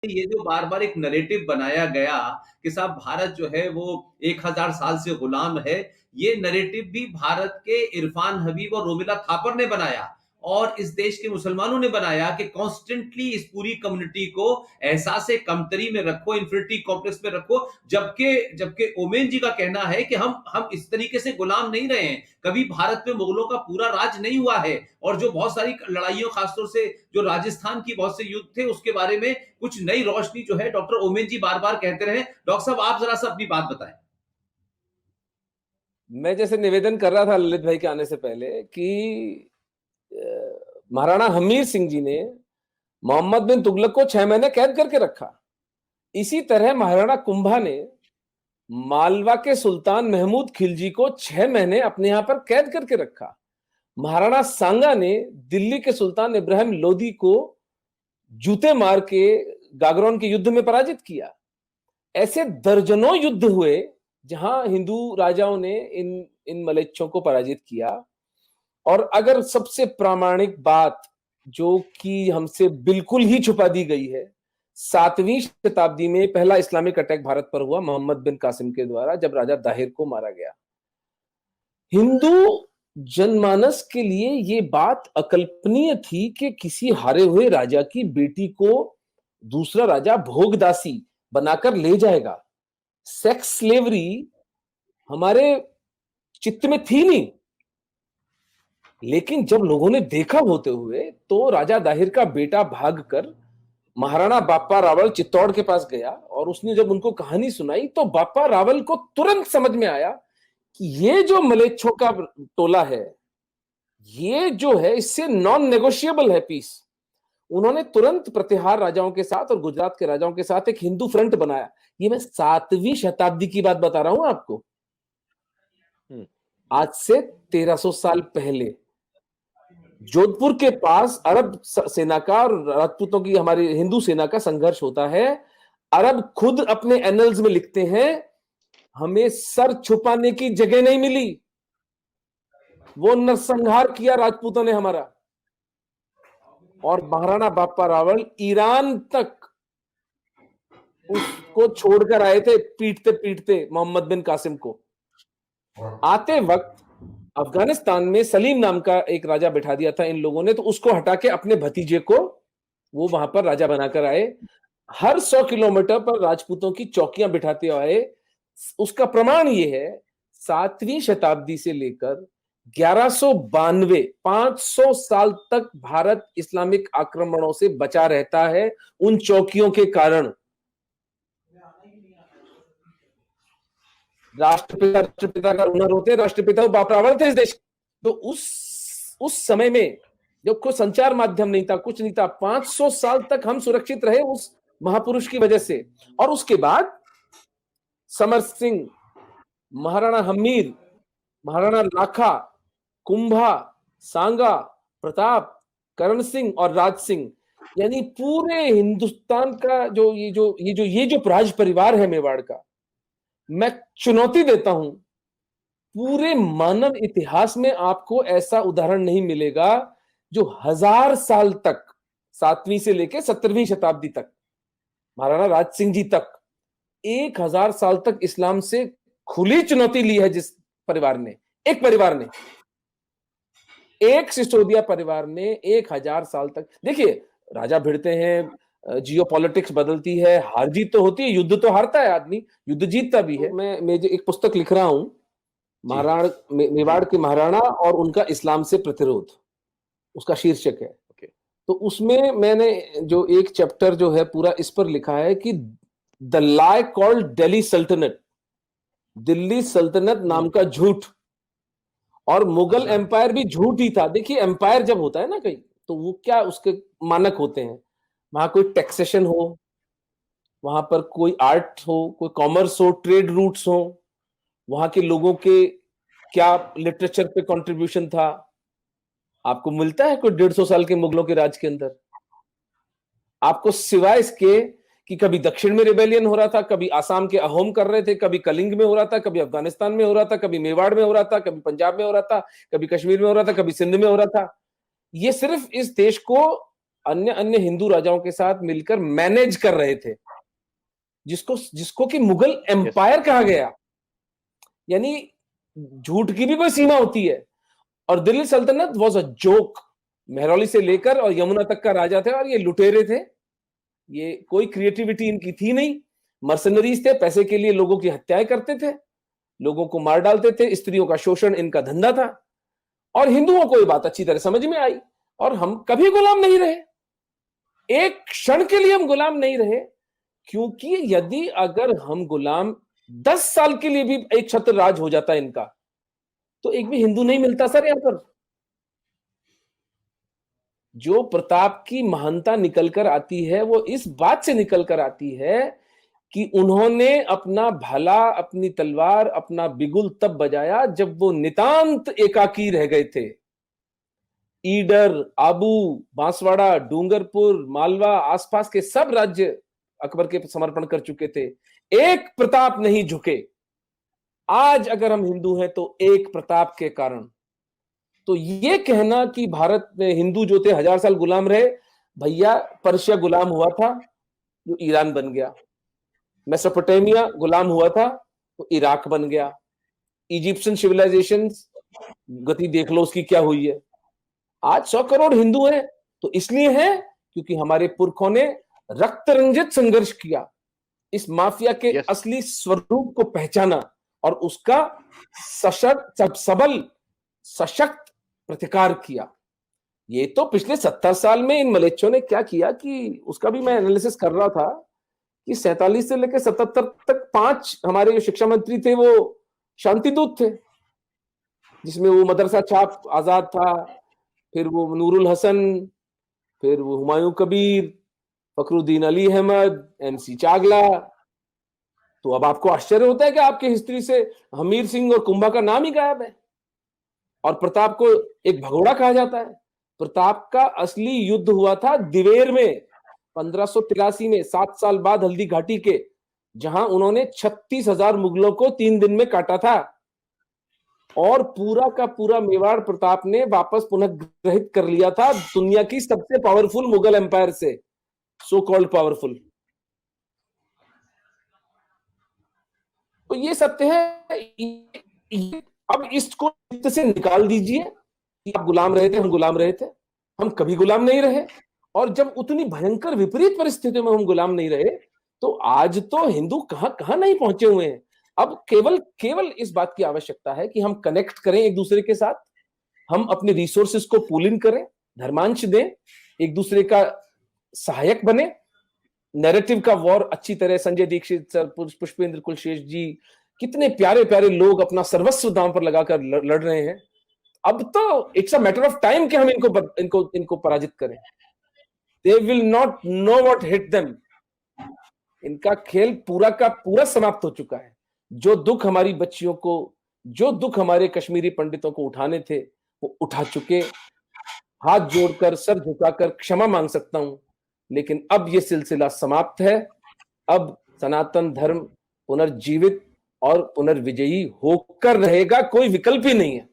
ये जो बार बार एक नरेटिव बनाया गया कि साहब भारत जो है वो 1000 साल से गुलाम है, ये नरेटिव भी भारत के इरफान हबीब और रोमिला थापर ने बनाया और इस देश के मुसलमानों ने बनाया कि कॉन्स्टेंटली इस पूरी कम्युनिटी को एहसास कमतरी में रखो, इंफिनिटी कॉम्प्लेक्स में रखो। जबकि जबकि ओमेन जी का कहना है कि हम इस तरीके से गुलाम नहीं रहे हैं, कभी भारत में मुगलों का पूरा राज नहीं हुआ है, और जो बहुत सारी लड़ाइयों, खासतौर से जो राजस्थान की बहुत से युद्ध थे, उसके बारे में कुछ नई रोशनी जो है डॉक्टर ओमेन जी बार बार कहते रहे। डॉक्टर साहब, आप जरा सा अपनी बात बताएं। मैं जैसे निवेदन कर रहा था ललित भाई के आने से पहले कि महाराणा हमीर सिंह जी ने मोहम्मद बिन तुगलक को 6 महीने कैद करके रखा। इसी तरह महाराणा कुंभा ने मालवा के सुल्तान महमूद खिलजी को 6 महीने अपने यहां पर कैद करके रखा। महाराणा सांगा ने दिल्ली के सुल्तान इब्राहिम लोदी को जूते मार के गागरोन के युद्ध में पराजित किया। ऐसे दर्जनों युद्ध हुए जहां हिंदू राजाओं ने इन इन मलेच्छों को पराजित किया। और अगर सबसे प्रामाणिक बात जो कि हमसे बिल्कुल ही छुपा दी गई है, 7वीं शताब्दी में पहला इस्लामिक अटैक भारत पर हुआ मोहम्मद बिन कासिम के द्वारा, जब राजा दाहिर को मारा गया। हिंदू जनमानस के लिए ये बात अकल्पनीय थी कि किसी हारे हुए राजा की बेटी को दूसरा राजा भोगदासी बनाकर ले जाएगा। सेक्स स्लेवरी हमारे चित्त में थी नहीं, लेकिन जब लोगों ने देखा होते हुए तो राजा दाहिर का बेटा भागकर महाराणा बाप्पा रावल चित्तौड़ के पास गया और उसने जब उनको कहानी सुनाई तो बाप्पा रावल को तुरंत समझ में आया कि ये जो मलेच्छों का टोला है, ये जो है इससे नॉन नेगोशिएबल है पीस। उन्होंने तुरंत प्रतिहार राजाओं के साथ और गुजरात के राजाओं के साथ एक हिंदू फ्रंट बनाया। ये मैं 7वीं शताब्दी की बात बता रहा हूं आपको, आज से 1300 साल पहले। जोधपुर के पास अरब सेना का और राजपूतों की, हमारी हिंदू सेना का संघर्ष होता है। अरब खुद अपने एनल्स में लिखते हैं, हमें सर छुपाने की जगह नहीं मिली, वो नरसंहार किया राजपूतों ने हमारा। और महाराणा बाप्पा रावल ईरान तक उसको छोड़कर आए थे, पीटते पीटते मोहम्मद बिन कासिम को। आते वक्त अफगानिस्तान में सलीम नाम का एक राजा बिठा दिया था इन लोगों ने, तो उसको हटा के अपने भतीजे को वो वहां पर राजा बनाकर आए। हर 100 किलोमीटर पर राजपूतों की चौकियां बिठाते आए। उसका प्रमाण ये है, 7वीं शताब्दी से लेकर 1192, 500 साल तक भारत इस्लामिक आक्रमणों से बचा रहता है उन चौकियों के कारण। राष्ट्रपिता का हुनर होते, राष्ट्रपिता बाप रावल थे इस देश। तो उस समय में जब कोई संचार माध्यम नहीं था, कुछ नहीं था, 500 साल तक हम सुरक्षित रहे उस महापुरुष की वजह से। और उसके बाद समर सिंह, महाराणा हमीर, महाराणा लाखा, कुंभा, सांगा, प्रताप, करण सिंह और राज सिंह, यानी पूरे हिंदुस्तान का जो राज परिवार है मेवाड़ का, मैं चुनौती देता हूं, पूरे मानव इतिहास में आपको ऐसा उदाहरण नहीं मिलेगा जो 1000 साल तक, 7वीं से लेकर 17वीं शताब्दी तक, महाराणा राज सिंह जी तक 1000 साल तक इस्लाम से खुली चुनौती ली है। जिस परिवार ने, एक परिवार ने, एक सिसोदिया परिवार ने 1000 साल तक, देखिए राजा भिड़ते हैं, जियो पॉलिटिक्स बदलती है, हार जीत तो होती है, युद्ध तो हारता है आदमी, युद्ध जीतता भी है। मैं जो एक पुस्तक लिख रहा हूं, मेवाड़ के महाराणा और उनका इस्लाम से प्रतिरोध, उसका शीर्षक है। तो उसमें मैंने जो एक चैप्टर जो है पूरा इस पर लिखा है कि द लाई कॉल्ड दिल्ली सल्तनत, दिल्ली सल्तनत नाम का झूठ, और मुगल एम्पायर भी झूठ ही था। देखिए एम्पायर जब होता है ना कहीं, तो वो क्या उसके मानक होते हैं, वहां कोई टैक्सेशन हो, वहां पर कोई आर्ट हो, कोई कॉमर्स हो, ट्रेड रूट्स हो, वहां के लोगों के क्या लिटरेचर पे कंट्रीब्यूशन था, आपको मिलता है कोई 150 साल के मुगलों के राज के अंदर? आपको सिवाय इसके कि कभी दक्षिण में रिबेलियन हो रहा था, कभी आसाम के अहोम कर रहे थे, कभी कलिंग में हो रहा था, कभी अफगानिस्तान में हो रहा था, कभी मेवाड़ में हो रहा था, कभी पंजाब में हो रहा था, कभी कश्मीर में हो रहा था, कभी सिंध में हो रहा था। ये सिर्फ इस देश को अन्य अन्य हिंदू राजाओं के साथ मिलकर मैनेज कर रहे थे, जिसको कि मुगल एम्पायर कहा गया। यानी झूठ की भी कोई सीमा होती है। और दिल्ली सल्तनत वॉज अ जोक। मेहरौली से लेकर और यमुना तक का राजा थे, और ये लुटेरे थे, ये कोई क्रिएटिविटी इनकी थी नहीं। मर्सनरीज थे, पैसे के लिए लोगों की हत्याएं करते थे, लोगों को मार डालते थे, स्त्रियों का शोषण इनका धंधा था। और हिंदुओं को ये बात अच्छी तरह समझ में आई, और हम कभी गुलाम नहीं रहे, एक क्षण के लिए हम गुलाम नहीं रहे। क्योंकि यदि अगर हम गुलाम 10 साल के लिए भी एक छत्र राज हो जाता इनका, तो एक भी हिंदू नहीं मिलता सर यहां पर। जो प्रताप की महानता निकल कर आती है वो इस बात से निकल कर आती है कि उन्होंने अपना भाला, अपनी तलवार, अपना बिगुल तब बजाया जब वो नितांत एकाकी रह गए थे। ईडर, आबू, बांसवाड़ा, डूंगरपुर, मालवा, आसपास के सब राज्य अकबर के समर्पण कर चुके थे, एक प्रताप नहीं झुके। आज अगर हम हिंदू हैं तो एक प्रताप के कारण। तो ये कहना कि भारत में हिंदू जो थे 1000 साल गुलाम रहे, भैया पर्शिया गुलाम हुआ था जो ईरान बन गया, मेसोपोटामिया गुलाम हुआ था तो इराक बन गया, इजिप्शियन सिविलाइजेशन गति देख लो उसकी क्या हुई है। आज 100 करोड़ हिंदू हैं तो इसलिए है क्योंकि हमारे पुरखों ने रक्त रंजित संघर्ष किया, इस माफिया के असली स्वरूप को पहचाना और उसका सशक्त, सबल, सशक्त प्रतिकार किया। ये तो पिछले 70 साल में इन मलेच्छों ने क्या किया कि उसका भी मैं एनालिसिस कर रहा था कि 47 से लेकर 77 तक 5 हमारे जो शिक्षा मंत्री थे वो शांतिदूत थे, जिसमें वो मदरसा छाप आजाद था, फिर वो नूरुल हसन, फिर वो हुमायूं कबीर, फखरुद्दीन अली अहमद, एमसी चागला। तो अब आपको आश्चर्य होता है कि आपके हिस्ट्री से हमीर सिंह और कुंभा का नाम ही गायब है, और प्रताप को एक भगोड़ा कहा जाता है। प्रताप का असली युद्ध हुआ था दिवेर में 1583 में, 7 साल बाद हल्दी घाटी के, जहां उन्होंने 36,000 मुगलों को 3 दिन में काटा था, और पूरा का पूरा मेवाड़ प्रताप ने वापस पुनः ग्रहित कर लिया था दुनिया की सबसे पावरफुल मुगल एम्पायर से, सो कॉल्ड पावरफुल। तो ये सत्य है। अब इसको से निकाल दीजिए कि आप गुलाम रहे थे, हम गुलाम रहे थे, हम कभी गुलाम नहीं रहे। और जब उतनी भयंकर विपरीत परिस्थितियों में हम गुलाम नहीं रहे, तो आज तो हिंदू कहां कहां नहीं पहुंचे हुए हैं। अब केवल इस बात की आवश्यकता है कि हम कनेक्ट करें एक दूसरे के साथ, हम अपने रिसोर्सेस को पूल इन करें, धर्मांश दें, एक दूसरे का सहायक बने। नैरेटिव का वॉर अच्छी तरह संजय दीक्षित सर, पुष्पेंद्र कुलशेष जी, कितने प्यारे प्यारे लोग अपना सर्वस्व दांव पर लगाकर लड़ रहे हैं। अब तो it's a matter of time कि हम इनको पराजित करें। They will not know what hit them. इनका खेल पूरा का पूरा समाप्त हो चुका है। जो दुख हमारी बच्चियों को, जो दुख हमारे कश्मीरी पंडितों को उठाने थे वो उठा चुके। हाथ जोड़कर, सर झुकाकर क्षमा मांग सकता हूं, लेकिन अब यह सिलसिला समाप्त है। अब सनातन धर्म पुनर्जीवित और पुनर्विजयी होकर रहेगा, कोई विकल्प ही नहीं है।